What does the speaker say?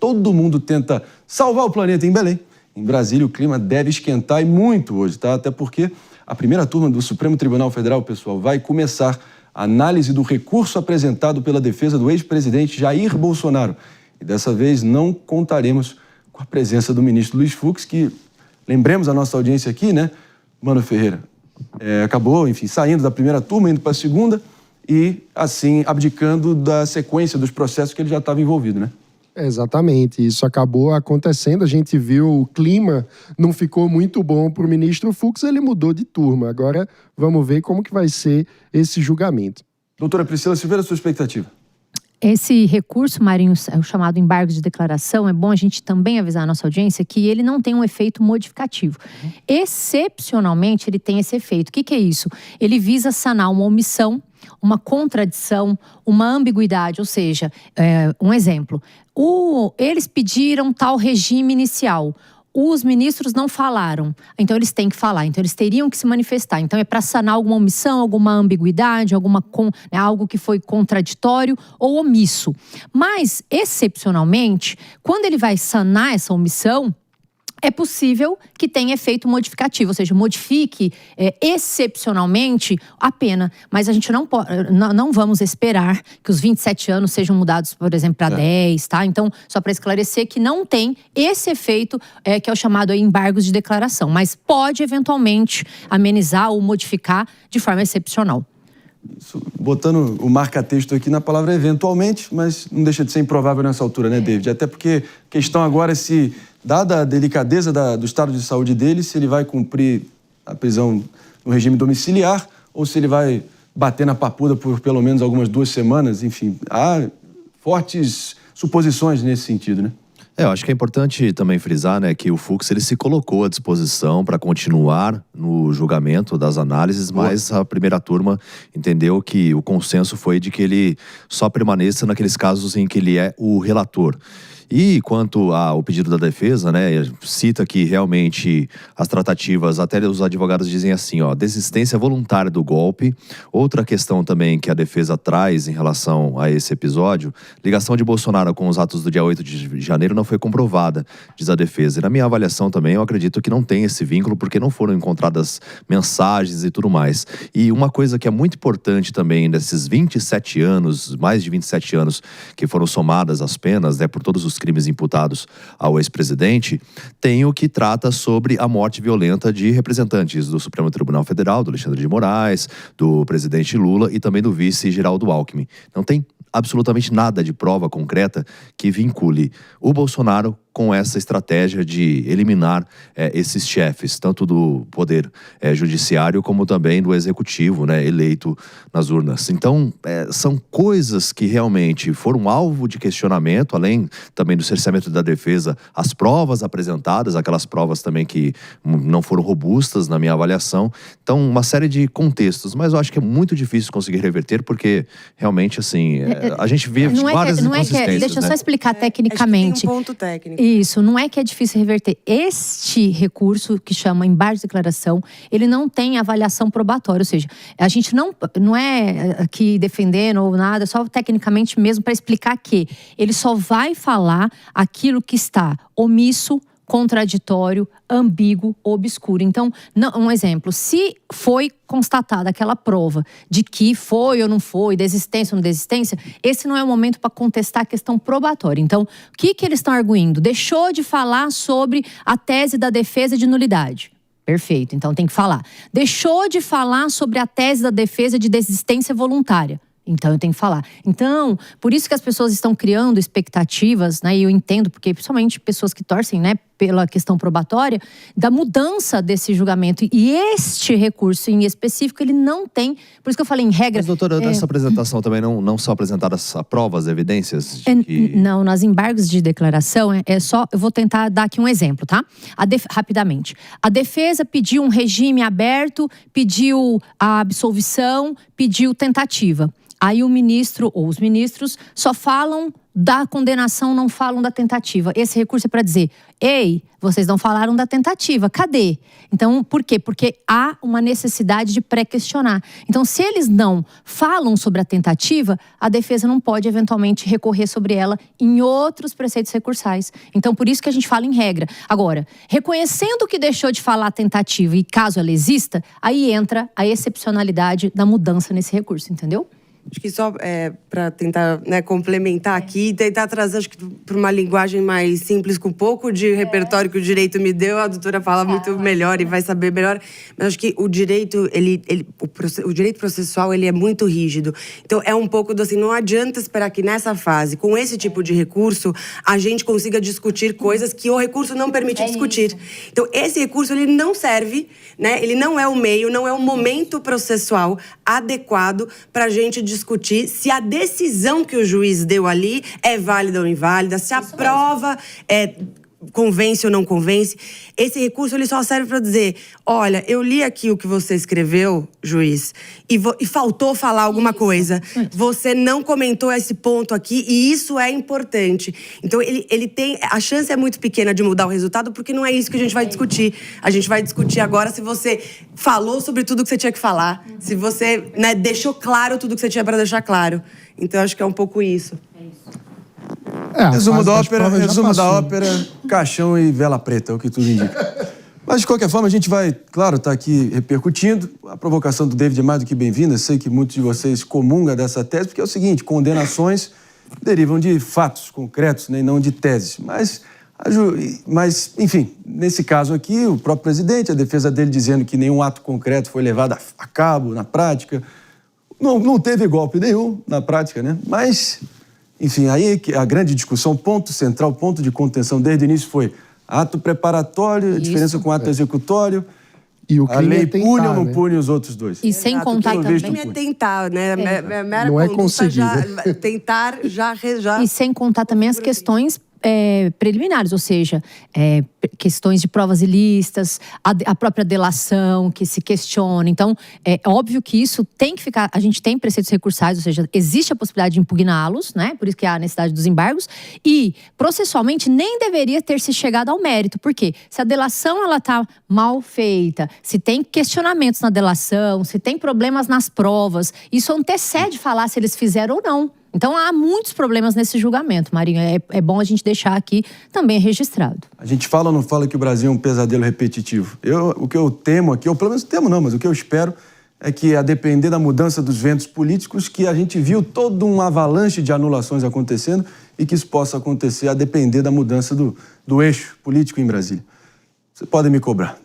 todo mundo tenta salvar o planeta em Belém. Em Brasília, o clima deve esquentar e muito hoje, tá? Até porque a primeira turma do Supremo Tribunal Federal, pessoal, vai começar a análise do recurso apresentado pela defesa do ex-presidente Jair Bolsonaro. E dessa vez não contaremos com a presença do ministro Luiz Fux, que, lembremos a nossa audiência aqui, né, Mano Ferreira, acabou, enfim, saindo da primeira turma, indo para a segunda e, assim, abdicando da sequência dos processos que ele já estava envolvido, né? Exatamente, isso acabou acontecendo, a gente viu o clima não ficou muito bom para o ministro Fux, ele mudou de turma. Agora vamos ver como que vai ser esse julgamento. Doutora Priscila Silveira, sua expectativa? Esse recurso, Marinho, o chamado embargo de declaração, é bom a gente também avisar a nossa audiência que ele não tem um efeito modificativo. Excepcionalmente, ele tem esse efeito. O que é isso? Ele visa sanar uma omissão, uma contradição, uma ambiguidade, ou seja, um exemplo. Eles pediram tal regime inicial. Os ministros não falaram, então eles têm que falar, então eles teriam que se manifestar. Então é para sanar alguma omissão, alguma ambiguidade, algo que foi contraditório ou omisso. Mas, excepcionalmente, quando ele vai sanar essa omissão, é possível que tenha efeito modificativo, ou seja, modifique excepcionalmente a pena. Mas a gente não vamos esperar que os 27 anos sejam mudados, por exemplo, para 10, tá? Então, só para esclarecer que não tem esse efeito que é o chamado embargos de declaração, mas pode eventualmente amenizar ou modificar de forma excepcional. Isso, botando o marca-texto aqui na palavra eventualmente, mas não deixa de ser improvável nessa altura, né, David? Até porque a questão agora é se, dada a delicadeza do estado de saúde dele, se ele vai cumprir a prisão no regime domiciliar ou se ele vai bater na papuda por pelo menos algumas 2 semanas. Enfim, há fortes suposições nesse sentido, né? Eu acho que é importante também frisar, né, que o Fux ele se colocou à disposição para continuar no julgamento das análises, mas a primeira turma entendeu que o consenso foi de que ele só permaneça naqueles casos em que ele é o relator. E quanto ao pedido da defesa, né, cita que realmente as tratativas, até os advogados dizem assim, ó, desistência voluntária do golpe. Outra questão também que a defesa traz em relação a esse episódio, ligação de Bolsonaro com os atos do dia 8 de janeiro não foi comprovada, diz a defesa. E na minha avaliação também, eu acredito que não tem esse vínculo, porque não foram encontradas mensagens e tudo mais. E uma coisa que é muito importante também desses 27 anos, mais de 27 anos que foram somadas as penas, né, por todos os crimes imputados ao ex-presidente, tem o que trata sobre a morte violenta de representantes do Supremo Tribunal Federal, do Alexandre de Moraes, do presidente Lula e também do vice Geraldo Alckmin. Não tem absolutamente nada de prova concreta que vincule o Bolsonaro com essa estratégia de eliminar esses chefes, tanto do poder judiciário como também do executivo, né, eleito nas urnas. Então, são coisas que realmente foram alvo de questionamento, além também do cerceamento da defesa, as provas apresentadas, aquelas provas também que não foram robustas na minha avaliação. Então, uma série de contextos, mas eu acho que é muito difícil conseguir reverter, porque realmente, assim, a gente vê várias inconsistências. Deixa eu só explicar tecnicamente. Tem um ponto técnico. Isso, não é que é difícil reverter. Este recurso, que chama embargo de declaração, ele não tem avaliação probatória, ou seja, a gente não é aqui defendendo ou nada, só tecnicamente mesmo para explicar que ele só vai falar aquilo que está omisso, contraditório, ambíguo, obscuro. Então, um exemplo, se foi constatada aquela prova de que foi ou não foi, desistência ou não desistência, esse não é o momento para contestar a questão probatória. Então, o que eles estão arguindo? Deixou de falar sobre a tese da defesa de nulidade. Perfeito, então tem que falar. Deixou de falar sobre a tese da defesa de desistência voluntária. Então, eu tenho que falar. Então, por isso que as pessoas estão criando expectativas, né? E eu entendo, porque principalmente pessoas que torcem, né, pela questão probatória, da mudança desse julgamento. E este recurso em específico, ele não tem... Por isso que eu falei em regra... Mas, doutora, nessa apresentação também não são apresentadas provas, evidências? Não, nas embargos de declaração, só... Eu vou tentar dar aqui um exemplo, tá? Rapidamente. A defesa pediu um regime aberto, pediu a absolvição, pediu tentativa. Aí o ministro ou os ministros só falam da condenação não falam da tentativa. Esse recurso é para dizer, ei, vocês não falaram da tentativa, cadê? Então, por quê? Porque há uma necessidade de pré-questionar. Então, se eles não falam sobre a tentativa, a defesa não pode, eventualmente, recorrer sobre ela em outros preceitos recursais. Então, por isso que a gente fala em regra. Agora, reconhecendo que deixou de falar a tentativa e caso ela exista, aí entra a excepcionalidade da mudança nesse recurso, entendeu? Acho que só para tentar, né, complementar aqui e tentar trazer, acho que para uma linguagem mais simples, com um pouco de repertório que o direito me deu, a doutora fala muito melhor e vai saber melhor. Mas acho que o direito, o direito processual, ele é muito rígido. Então, é um pouco do assim, não adianta esperar que nessa fase, com esse tipo de recurso, a gente consiga discutir coisas que o recurso não permite discutir. Então, esse recurso, ele não serve, né? Ele não é o meio, não é o momento processual adequado para a gente discutir se a decisão que o juiz deu ali é válida ou inválida, se a prova convence ou não convence. Esse recurso ele só serve para dizer, olha, eu li aqui o que você escreveu, juiz, e faltou falar alguma coisa. Você não comentou esse ponto aqui e isso é importante. Então, ele tem... A chance é muito pequena de mudar o resultado porque não é isso que a gente vai discutir. A gente vai discutir agora se você falou sobre tudo que você tinha que falar, se você, né, deixou claro tudo que você tinha para deixar claro. Então, acho que é um pouco isso. Resumo da ópera, caixão e vela preta, é o que tudo indica. Mas, de qualquer forma, a gente vai, claro, estar aqui repercutindo. A provocação do David é mais do que bem-vinda. Sei que muitos de vocês comungam dessa tese, porque é o seguinte, condenações derivam de fatos concretos, né, e não de teses. Mas, enfim, nesse caso aqui, o próprio presidente, a defesa dele dizendo que nenhum ato concreto foi levado a cabo na prática. Não teve golpe nenhum na prática, né? Mas... Enfim, aí a grande discussão, ponto central, ponto de contenção desde o início foi ato preparatório, a diferença com ato executório, e o a lei tentar, pune ou não né? pune os outros dois. E sem contar também... O crime é tentar, né? Mera Não é conduta conseguir. tentar já... E sem contar também as questões preliminares, ou seja, questões de provas ilícitas, a própria delação que se questiona. Então, é óbvio que isso tem que ficar... A gente tem preceitos recursais, ou seja, existe a possibilidade de impugná-los, né? Por isso que há a necessidade dos embargos. E, processualmente, nem deveria ter se chegado ao mérito. Por quê? Se a delação ela está mal feita, se tem questionamentos na delação, se tem problemas nas provas, isso antecede falar se eles fizeram ou não. Então, há muitos problemas nesse julgamento, Marinho. É bom a gente deixar aqui também registrado. A gente fala ou não fala que o Brasil é um pesadelo repetitivo? O que eu temo aqui, ou pelo menos temo não, mas o que eu espero é que, a depender da mudança dos ventos políticos, que a gente viu todo um avalanche de anulações acontecendo e que isso possa acontecer a depender da mudança do eixo político em Brasília. Vocês podem me cobrar.